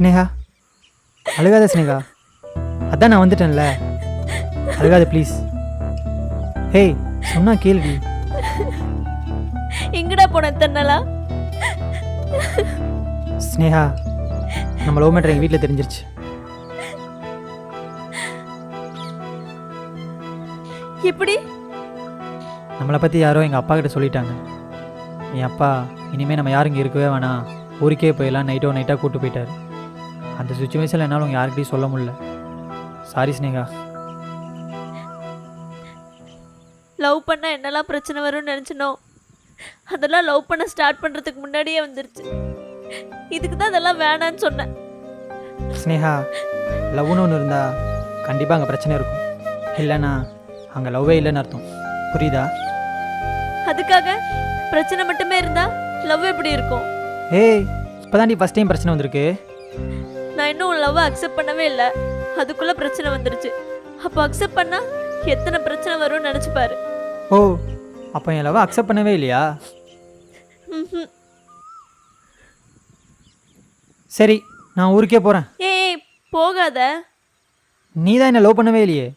ஸ்னேகா அழுகாத ஸ்னேகா, அதான் நான் வந்துட்டேன்ல, அழுகாத ப்ளீஸ். ஹேய் சொன்னா கேள்வி. எங்கடா போன தன்னலா? ஸ்னேகா நம்ம லவ் மேட்டர் எங்கள் வீட்டில் தெரிஞ்சிருச்சு. எப்படி? நம்மளை பற்றி யாரோ எங்கள் அப்பா கிட்ட சொல்லிட்டாங்க. என் அப்பா இனிமேல் நம்ம யாரும் இங்கே இருக்கவே வேணாம், ஊருக்கே போயிடலாம் நைட்டாக கூப்பிட்டு போயிட்டார். அந்த சுச்சுவேஷனில் என்னால் உங்கள் யாருக்கிட்டையும் சொல்ல முடியல. சாரி ஸ்னேகா. லவ் பண்ணா என்னெல்லாம் பிரச்சனை வரும்னு நினச்சினோ அதெல்லாம் லவ் பண்ண ஸ்டார்ட் பண்ணுறதுக்கு முன்னாடியே வந்துருச்சு. இதுக்கு தான் அதெல்லாம் வேணான்னு சொன்னேன். ஸ்னேகா லவ்னு ஒன்று இருந்தால் கண்டிப்பாக அங்கே பிரச்சனை இருக்கும், இல்லைன்னா அங்கே லவ்வே இல்லைன்னு அர்த்தம். புரியுதா? அதுக்காக பிரச்சனை மட்டுமே இருந்தா லவ் எப்படி இருக்கும்? ஏய் இப்போ தான் ஃபஸ்ட் டைம் பிரச்சனை வந்திருக்கு. நான் இன்னும் உன் லவ்வை அக்செப்ட் பண்ணவே இல்லை, அதுக்குள்ளே பிரச்சனை வந்துருச்சு. அப்போ அக்செப்ட் பண்ணா எத்தனை பிரச்சனை வரும்னு நினச்சி பாரு. ஓ அப்போ என் லவ்வை அக்செப்ட் பண்ணவே இல்லையா? ம்ஹும். சரி நான் ஊருக்கே போகிறேன். ஏய் போகாத. நீ தான் என்னை லவ் பண்ணவே இல்லையே.